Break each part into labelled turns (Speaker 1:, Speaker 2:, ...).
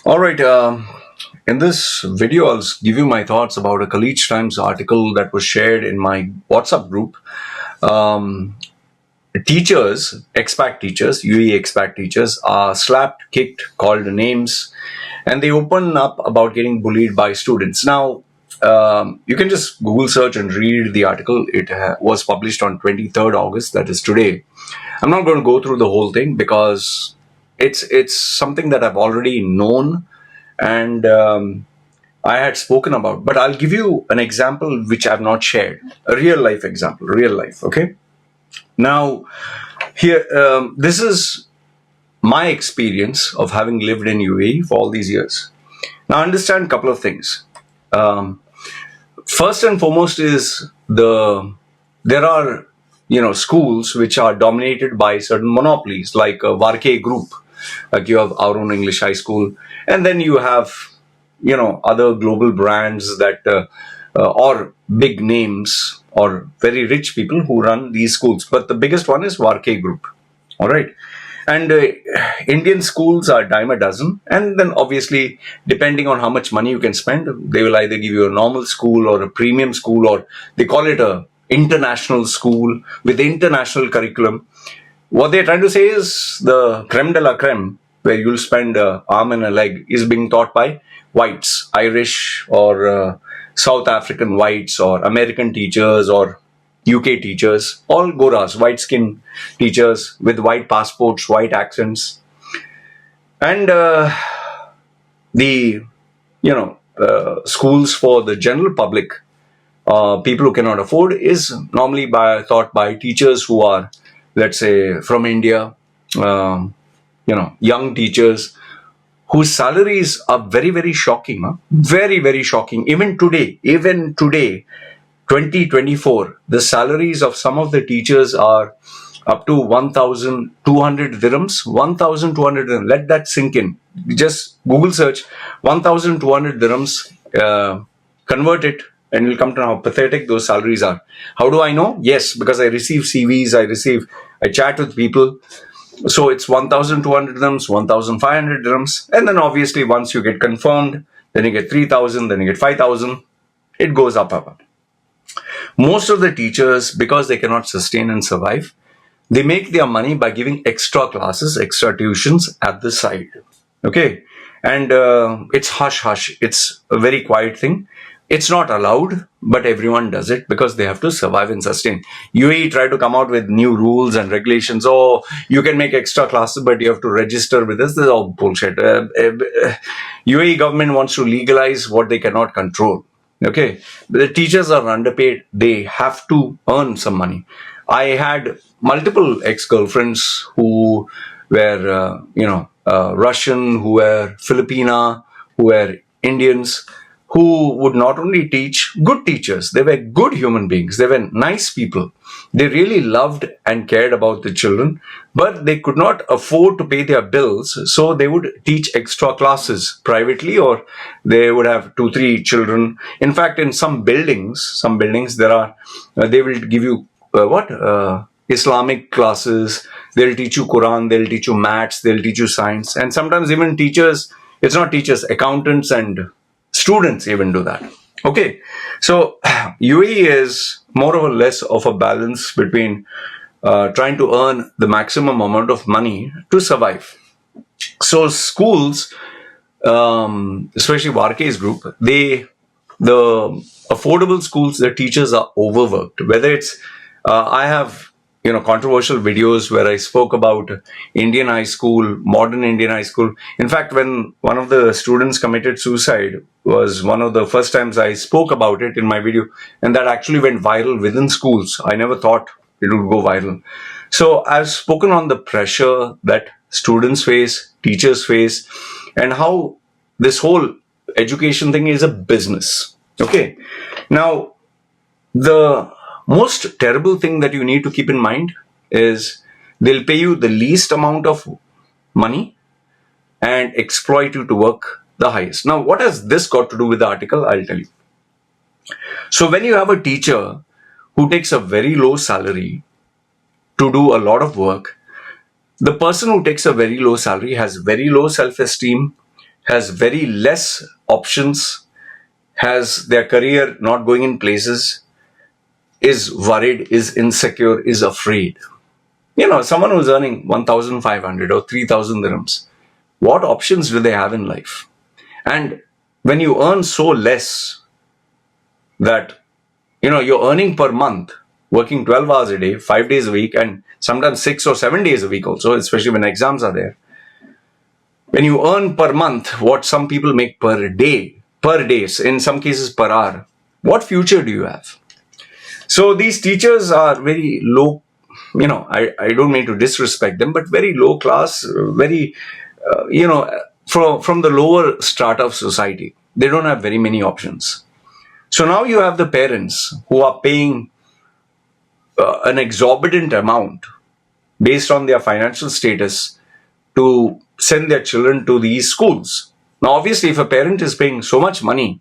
Speaker 1: All right. In this video, I'll give you my thoughts about a College Times article that was shared in my WhatsApp group. Um, Teachers, expat teachers, UAE expat teachers, are slapped, kicked, called names, and they open up about getting bullied by students. Now, you can just Google search and read the article. It was published on 23rd August, that is today. I'm not going to go through the whole thing because it's something that I've already known and I had spoken about. But I'll give you an example which I've not shared, a real life example, real life. Okay. Now, here, this is my experience of having lived in UAE for all these years. Now, understand a couple of things. Um, First and foremost is there are schools which are dominated by certain monopolies like Varke Group, like you have our own English high school, and then you have other global brands that or big names or very rich people who run these schools. But the biggest one is Varke Group. All right. And Indian schools are dime a dozen. And then obviously, depending on how much money you can spend, they will either give you a normal school or a premium school, or they call it a international school with international curriculum. What they're trying to say is the creme de la creme, where you'll spend an arm and a leg, is being taught by whites, Irish or South African whites or American teachers or UK teachers, all Goras, white skin teachers with white passports, white accents. And the, schools for the general public, people who cannot afford, is normally taught by teachers who are, let's say, from India, young teachers whose salaries are very, very shocking. Very, very shocking. Even today, 2024, the salaries of some of the teachers are up to 1,200 dirhams. 1,200 dirhams. Let that sink in. Just Google search 1,200 dirhams, convert it, and you'll come to know how pathetic those salaries are. How do I know? Yes, because I receive CVs, I chat with people. So it's 1,200 dirhams, 1,500 dirhams. And then obviously once you get confirmed, then you get 3,000, then you get 5,000. It goes up. Most of the teachers, because they cannot sustain and survive, they make their money by giving extra classes, extra tuitions at the side. Okay. And it's hush. It's a very quiet thing. It's not allowed, but everyone does it because they have to survive and sustain. UAE tried to come out with new rules and regulations. Oh, you can make extra classes, but you have to register with us. This is all bullshit. UAE government wants to legalize what they cannot control. Okay, the teachers are underpaid. They have to earn some money. I had multiple ex-girlfriends who were, Russian, who were Filipina, who were Indians, who would not only teach, good teachers, they were good human beings, they were nice people. They really loved and cared about the children, but they could not afford to pay their bills, so they would teach extra classes privately, or they would have 2-3 children. In fact, in some buildings there are, they will give you Islamic classes, they'll teach you Quran, they'll teach you maths, they'll teach you science, and sometimes even teachers, it's not teachers, accountants and students even do that. Okay, so UAE is more or less of a balance between trying to earn the maximum amount of money to survive. So schools, especially Varke's group, the affordable schools, the teachers are overworked. Whether it's, I have controversial videos where I spoke about Indian high school, modern Indian high school. In fact, when one of the students committed suicide, was one of the first times I spoke about it in my video, and that actually went viral within schools. I never thought it would go viral. So I've spoken on the pressure that students face, teachers face, and how this whole education thing is a business. Okay. Now, the most terrible thing that you need to keep in mind is they'll pay you the least amount of money and exploit you to work the highest. Now, what has this got to do with the article? I'll tell you. So when you have a teacher who takes a very low salary to do a lot of work, the person who takes a very low salary has very low self-esteem, has very less options, has their career not going in places, is worried, is insecure, is afraid. Someone who's earning 1,500 or 3,000 dirhams, what options do they have in life? And when you earn so less that, you're earning per month, working 12 hours a day, 5 days a week, and sometimes 6 or 7 days a week also, especially when exams are there. When you earn per month what some people make per day, in some cases per hour, what future do you have? So these teachers are very low, I don't mean to disrespect them, but very low class, very, from the lower strata of society. They don't have very many options. So now you have the parents who are paying an exorbitant amount based on their financial status to send their children to these schools. Now, obviously, if a parent is paying so much money,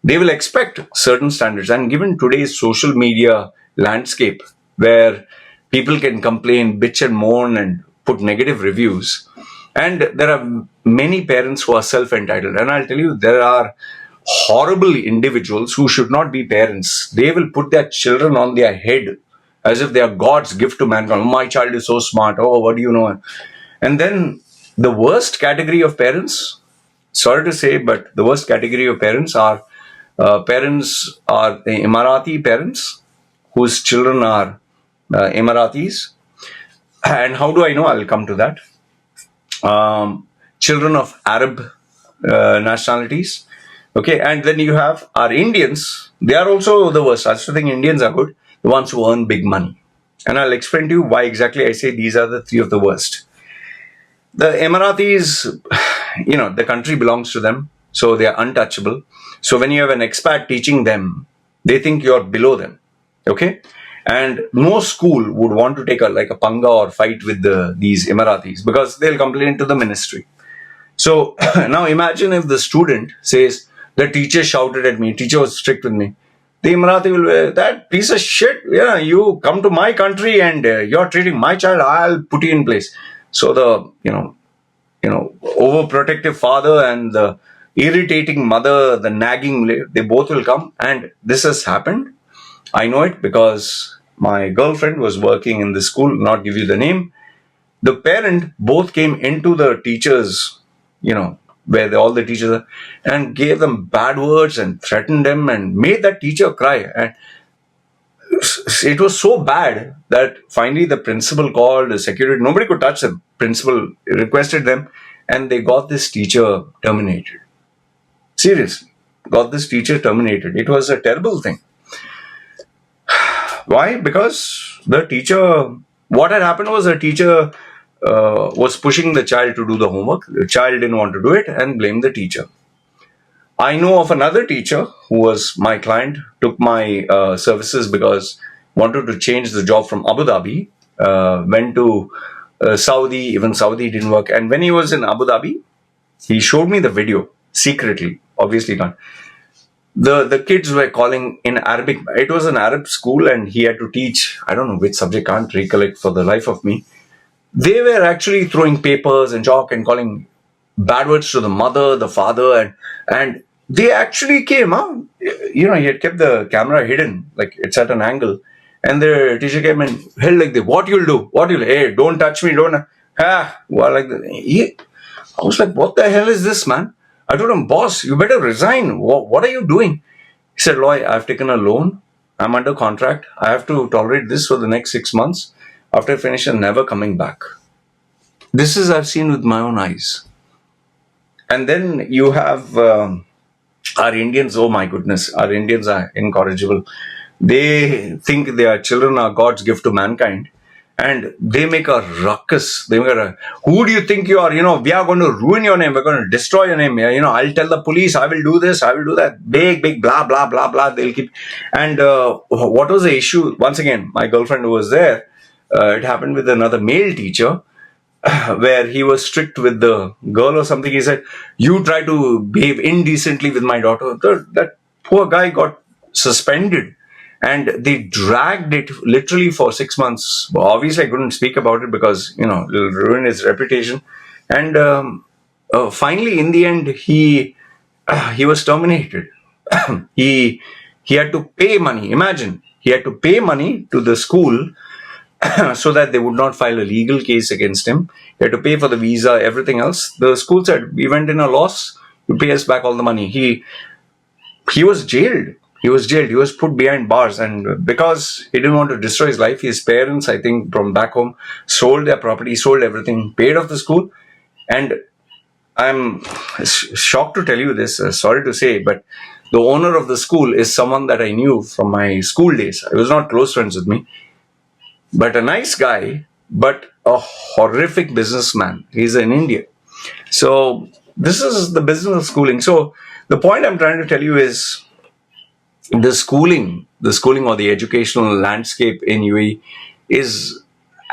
Speaker 1: they will expect certain standards. And given today's social media landscape, where people can complain, bitch and moan and put negative reviews, and there are many parents who are self-entitled. And I'll tell you, there are horrible individuals who should not be parents. They will put their children on their head as if they are God's gift to mankind. Oh, my child is so smart. Oh, what do you know? And then the worst category of parents, sorry to say, but the worst category of parents are the Emirati parents whose children are Emiratis. And how do I know? I'll come to that. Children of Arab nationalities. Okay, and then you have our Indians. They are also the worst. I still think Indians are good, the ones who earn big money. And I'll explain to you why exactly I say these are the three of the worst. The Emiratis, the country belongs to them, so they are untouchable. So when you have an expat teaching them, they think you're below them. Okay? And no school would want to take a panga or fight with these Emiratis because they'll complain to the ministry. So now imagine if the student says, the teacher shouted at me, teacher was strict with me. The Emirati will say, that piece of shit, you come to my country and you're treating my child, I'll put you in place. So the, overprotective father and the irritating mother, the nagging, they both will come. And this has happened. I know it because my girlfriend was working in the school, not give you the name. The parent both came into the teachers, where all the teachers are, and gave them bad words and threatened them and made that teacher cry. And it was so bad that finally the principal called the security. Nobody could touch them. Principal requested them and they got this teacher terminated. Seriously, got this teacher terminated. It was a terrible thing. Why? Because the teacher, what had happened was the teacher was pushing the child to do the homework. The child didn't want to do it and blamed the teacher. I know of another teacher who was my client, took my services because wanted to change the job from Abu Dhabi, went to Saudi, even Saudi didn't work. And when he was in Abu Dhabi, he showed me the video secretly, obviously not. The kids were calling in Arabic. It was an Arab school and he had to teach, I don't know which subject, can't recollect for the life of me. They were actually throwing papers and chalk and calling bad words to the mother, the father, and they actually came. He had kept the camera hidden, like it's at an angle, and the teacher came and held like this. What you'll do? Hey, don't touch me! Don't. Well, like that. I was like, what the hell is this, man? I told him, boss, you better resign. What are you doing? He said, Loy, I've taken a loan. I'm under contract. I have to tolerate this for the next 6 months. After I finish, I'm never coming back. This is I've seen with my own eyes. And then you have our Indians. Oh my goodness, our Indians are incorrigible. They think their children are God's gift to mankind. And they make a ruckus. Who do you think you are? We are going to ruin your name. We're going to destroy your name. I'll tell the police. I will do this. I will do that. Big, blah, blah, blah, blah. They'll keep. And what was the issue? Once again, my girlfriend was there. It happened with another male teacher where he was strict with the girl or something. He said, you try to behave indecently with my daughter. That poor guy got suspended. And they dragged it literally for 6 months. Well, obviously, I couldn't speak about it because, it'll ruin his reputation. And finally, in the end, he was terminated. he he had to pay money. Imagine, he had to pay money to the school so that they would not file a legal case against him. He had to pay for the visa, everything else. The school said, "We went in a loss. You pay us back all the money." He was jailed. He was jailed. He was put behind bars, and because he didn't want to destroy his life, his parents, I think, from back home, sold their property, sold everything, paid off the school. And I'm shocked to tell you this. Sorry to say, but the owner of the school is someone that I knew from my school days. I was not close friends with me, but a nice guy, but a horrific businessman. He's in India. So this is the business of schooling. So the point I'm trying to tell you is the schooling or the educational landscape in UAE is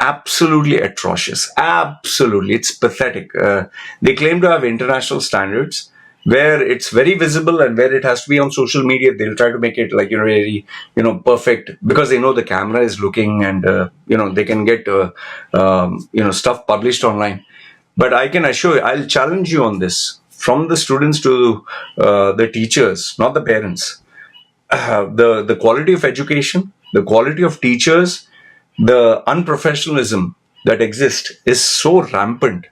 Speaker 1: absolutely atrocious. Absolutely. It's pathetic. They claim to have international standards where it's very visible, and where it has to be on social media, they'll try to make it like, very, perfect, because they know the camera is looking, and, they can get, stuff published online. But I can assure you, I'll challenge you on this, from the students to the teachers, not the parents. The quality of education, the quality of teachers, the unprofessionalism that exists is so rampant.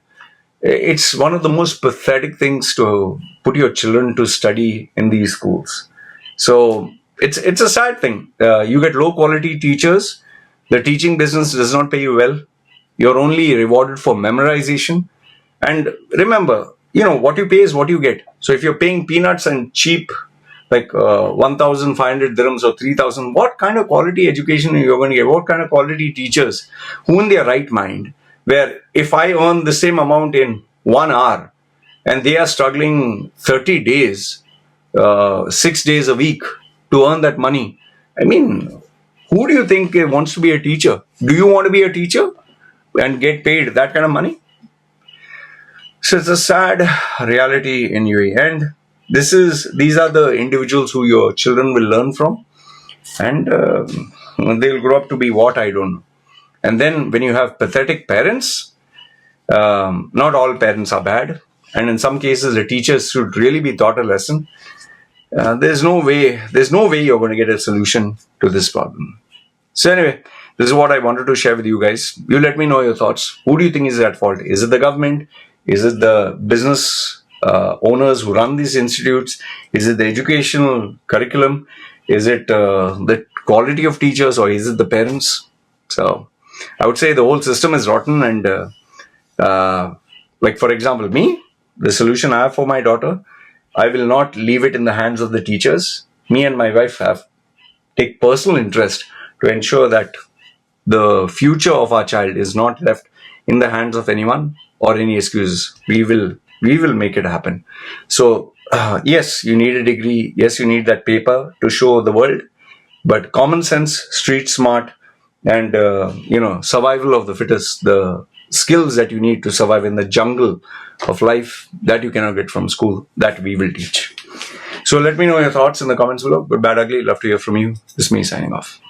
Speaker 1: It's one of the most pathetic things to put your children to study in these schools. So it's a sad thing. You get low quality teachers. The teaching business does not pay you well. You're only rewarded for memorization. And remember, what you pay is what you get. So if you're paying peanuts and cheap, like 1,500 dirhams or 3,000, what kind of quality education are you going to get? What kind of quality teachers? Who in their right mind? Where if I earn the same amount in 1 hour, and they are struggling 30 days, 6 days a week to earn that money. I mean, who do you think wants to be a teacher? Do you want to be a teacher and get paid that kind of money? So it's a sad reality in UAE, and these are the individuals who your children will learn from, and they'll grow up to be what, I don't know. And then when you have pathetic parents, not all parents are bad, and in some cases the teachers should really be taught a lesson. There's no way you're going to get a solution to this problem. So anyway, this is what I wanted to share with you guys. You let me know your thoughts. Who do you think is at fault? Is it the government? Is it the business owners who run these institutes? Is it the educational curriculum? Is it the quality of teachers, or is it the parents? So I would say the whole system is rotten, and like, for example, me, the solution I have for my daughter, I will not leave it in the hands of the teachers. Me and my wife take personal interest to ensure that the future of our child is not left in the hands of anyone or any excuses. We will make it happen. So yes, you need a degree. Yes, you need that paper to show the world. But common sense, street smart, and survival of the fittest, the skills that you need to survive in the jungle of life that you cannot get from school, that we will teach. So let me know your thoughts in the comments below. Good, bad, ugly. Love to hear from you. This is me signing off.